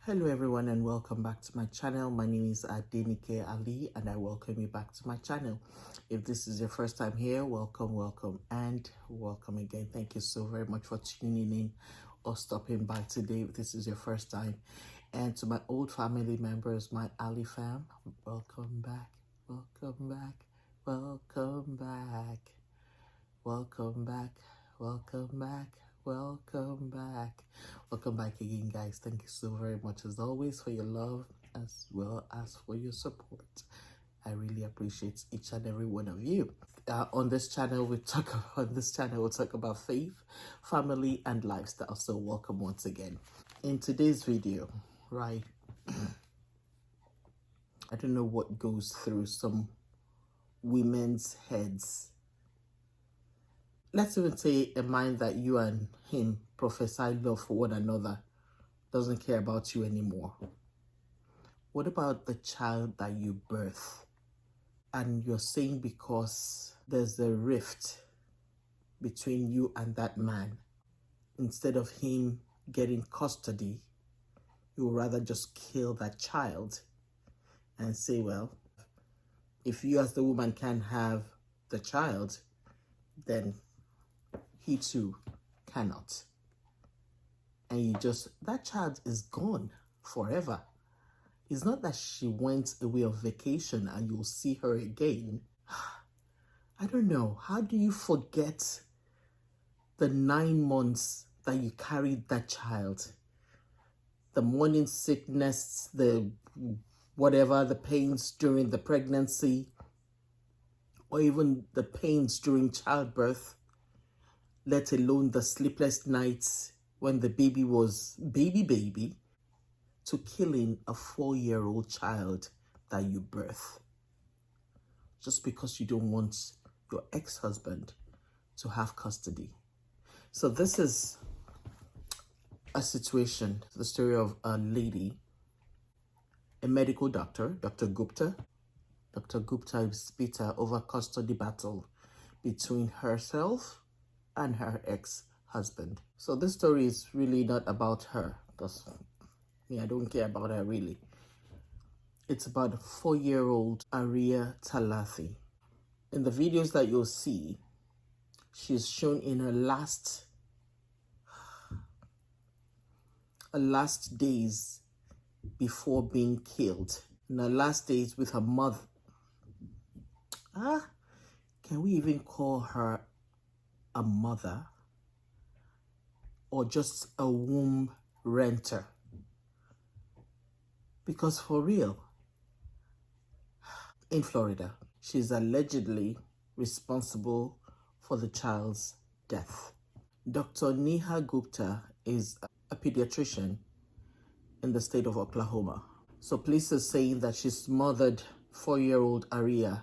Hello everyone and welcome back to my channel. My name is Alli and I welcome you back to my channel. If this is your first time here, welcome and welcome again. Thank you so very much for tuning in or stopping by today if this is your first time. And to my old family members, my Alli fam, welcome back, welcome back, welcome back, welcome back, welcome back. Welcome back again, guys. Thank you so very much as always for your love as well as for your support. I really appreciate each and every one of you. On this channel we'll talk about faith, family and lifestyle. So welcome once again. In today's video, right, I don't know what goes through some women's heads. Let's even say a mind that you and him prophesy love for one another, doesn't care about you anymore. What about the child that you birth? And you're saying because there's a rift between you and that man, instead of him getting custody, you would rather just kill that child and say, well, if you as the woman can have the child, then he too cannot. And that child is gone forever. It's not that she went away on vacation and you'll see her again. I don't know. How do you forget the 9 months that you carried that child? The morning sickness, the pains during the pregnancy, or even the pains during childbirth, let alone the sleepless nights when the baby was baby, to killing a 4-year-old child that you birth. Just because you don't want your ex-husband to have custody. So this is a situation, the story of a lady, a medical doctor, Dr. Gupta. Dr. Gupta is bitter over custody battle between herself and her ex-husband. So this story is really not about her, because I don't care about her really. It's about 4-year-old Aria Talathi. In the videos that you'll see, she's shown in her last days before being killed. In her last days with her mother. Can we even call her a mother, or just a womb renter? Because for real, in Florida, she's allegedly responsible for the child's death. Dr. Neha Gupta is a pediatrician in the state of Oklahoma. So police are saying that she smothered 4-year-old Aria.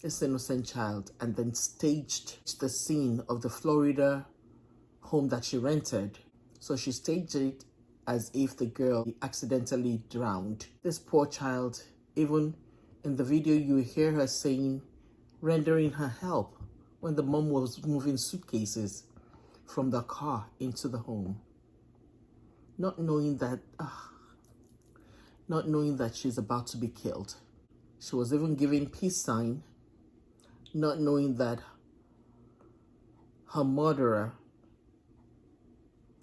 This innocent child, and then staged the scene of the Florida home that she rented. So she staged it as if the girl accidentally drowned. This poor child, even in the video you hear her saying, rendering her help when the mom was moving suitcases from the car into the home. Not knowing that she's about to be killed. She was even giving peace sign, not knowing that her murderer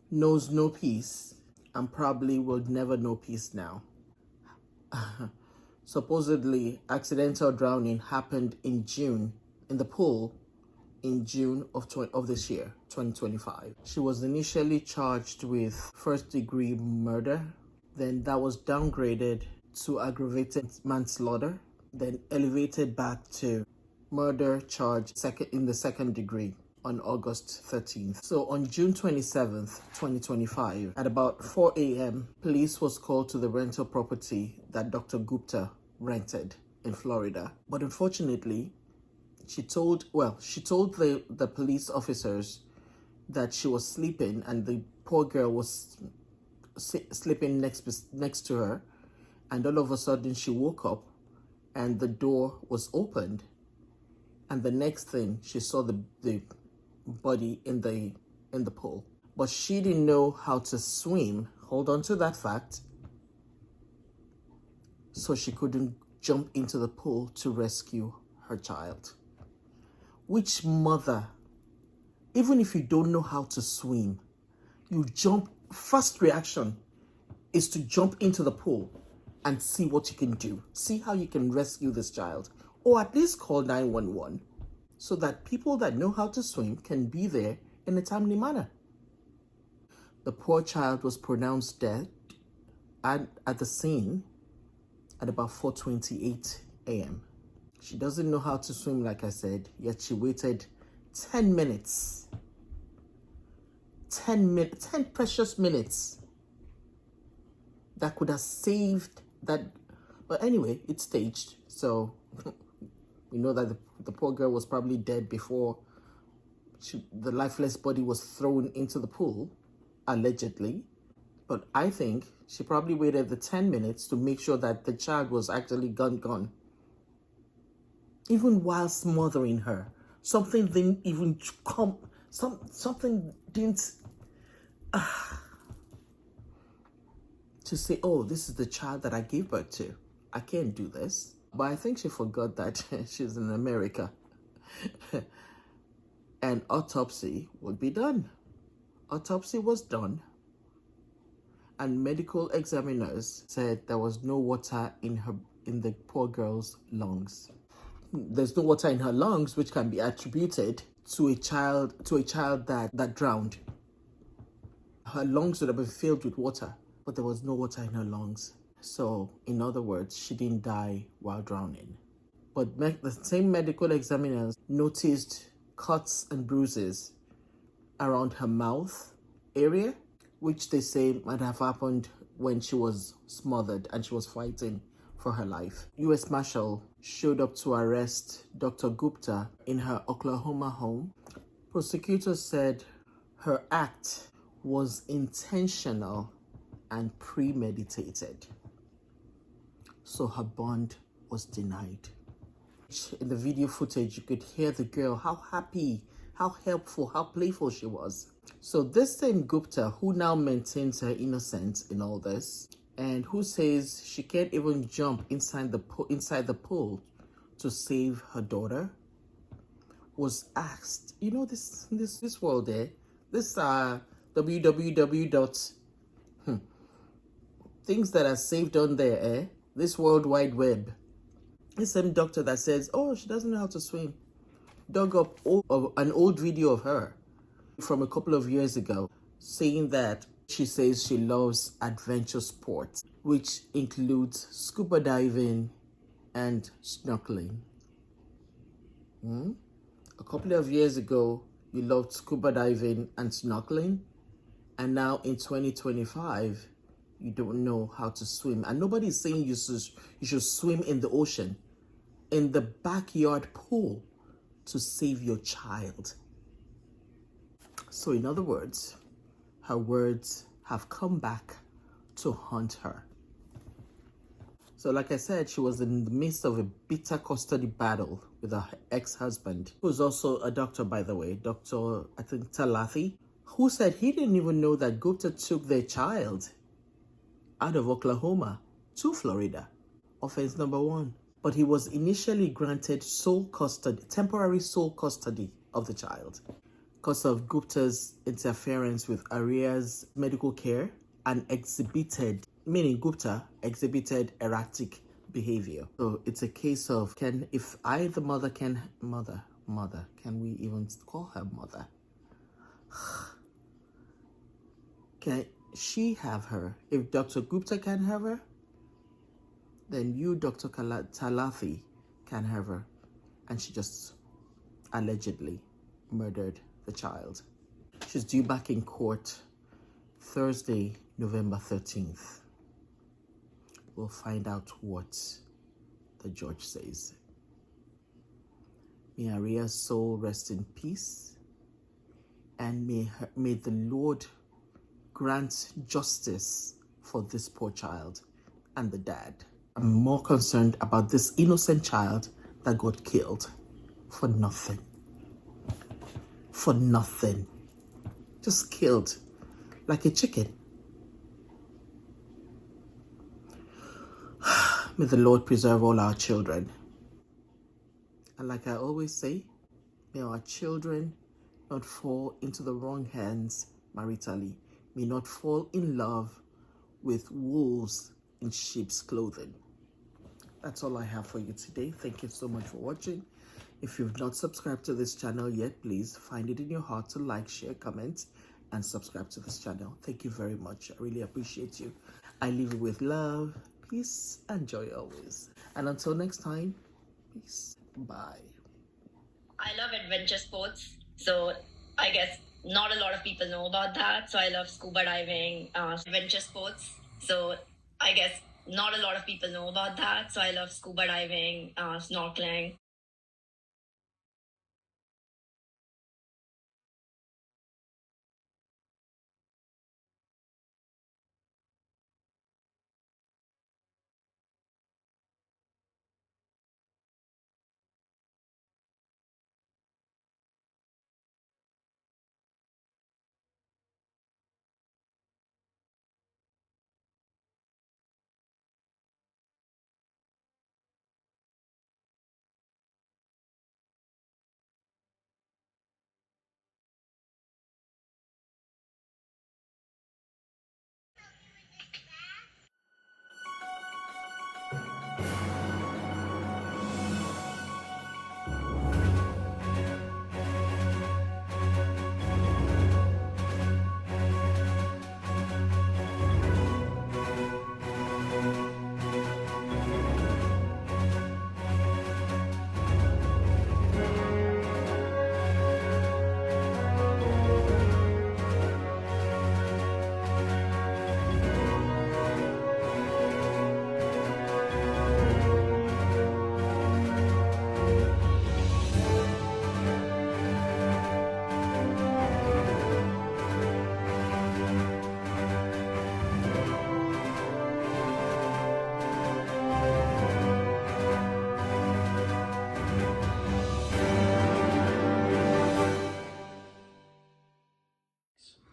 knows no peace and probably will never know peace now. Supposedly, accidental drowning happened in June, in the pool, in June of this year, 2025. She was initially charged with first-degree murder, then that was downgraded to aggravated manslaughter, then elevated back to murder charge in the second degree on August 13th. So on June 27th, 2025, at about 4 a.m., police was called to the rental property that Dr. Gupta rented in Florida. But unfortunately, she told the police officers that she was sleeping and the poor girl was sleeping next to her, and all of a sudden she woke up and the door was opened, and the next thing she saw the body in the pool. But she didn't know how to swim. Hold on to that fact. So she couldn't jump into the pool to rescue her child. Which mother, even if you don't know how to swim, you jump, first reaction is to jump into the pool and see what you can do. See how you can rescue this child. Or at least call 911 so that people that know how to swim can be there in a timely manner. The poor child was pronounced dead at the scene at about 4:28 a.m. She doesn't know how to swim, like I said, yet she waited 10 minutes. 10 precious minutes that could have saved that. But anyway, it's staged. So we know that the poor girl was probably dead before the lifeless body was thrown into the pool, allegedly. But I think she probably waited the 10 minutes to make sure that the child was actually gone. Even while smothering her, something didn't even come. Something didn't to say, oh, this is the child that I gave birth to. I can't do this. But I think she forgot that she's in America. And autopsy would be done. Autopsy was done. And medical examiners said there was no water in the poor girl's lungs. There's no water in her lungs, which can be attributed to a child that drowned. Her lungs would have been filled with water, but there was no water in her lungs. So, in other words, she didn't die while drowning. But the same medical examiners noticed cuts and bruises around her mouth area, which they say might have happened when she was smothered and she was fighting for her life. U.S. Marshal showed up to arrest Dr. Gupta in her Oklahoma home. Prosecutors said her act was intentional and premeditated. So her bond was denied. In the video footage, you could hear the girl, how happy, how helpful, how playful she was. So this same Gupta, who now maintains her innocence in all this, and who says she can't even jump inside the pool to save her daughter, was asked, you know, this world there, this www. Things that are saved on there, this World Wide Web. This same doctor that says, oh, she doesn't know how to swim, dug up an old video of her from a couple of years ago, saying that she says she loves adventure sports, which includes scuba diving and snorkeling. A couple of years ago, you loved scuba diving and snorkeling, and now in 2025, you don't know how to swim. And nobody's saying you should swim in the ocean, in the backyard pool, to save your child. So in other words, her words have come back to haunt her. So like I said, she was in the midst of a bitter custody battle with her ex-husband, who's also a doctor, by the way, Dr. I think Talathi, who said he didn't even know that Gupta took their child out of Oklahoma to Florida. Offense number 1. But he was initially granted temporary sole custody of the child because of Gupta's interference with Aria's medical care and Gupta exhibited erratic behavior. So it's a case of, can we even call her mother? Can she have her? If Dr. Gupta can have her, then you, Dr. Talathi, can have her. And she just allegedly murdered the child. She's due back in court Thursday, November 13th. We'll find out what the judge says. May Aria's soul rest in peace, and may the Lord grant justice for this poor child and the dad. I'm more concerned about this innocent child that got killed for nothing. for nothing. Just killed like a chicken. May the Lord preserve all our children. And like I always say, may our children not fall into the wrong hands maritally. May not fall in love with wolves in sheep's clothing. That's all I have for you today. Thank you so much for watching. If you've not subscribed to this channel yet, please find it in your heart to like, share, comment, and subscribe to this channel. Thank you very much. I really appreciate you. I leave you with love, peace, and joy always. And until next time, peace. Bye. I love adventure sports, so I guess not a lot of people know about that. So I love scuba diving, adventure sports. So I guess not a lot of people know about that. So I love scuba diving, snorkeling.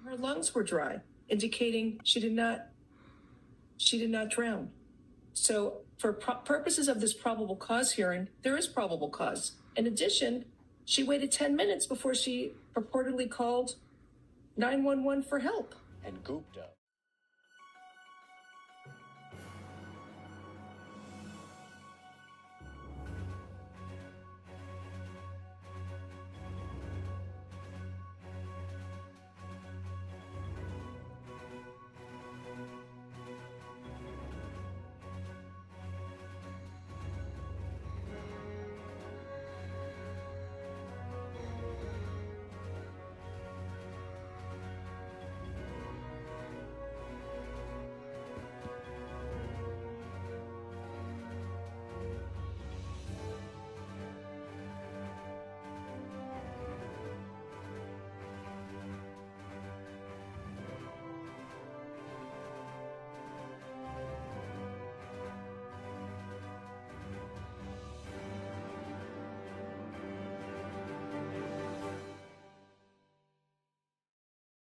Her lungs were dry, indicating she did not drown. So for purposes of this probable cause hearing, there is probable cause. In addition, she waited 10 minutes before she purportedly called 911 for help. And Gupta.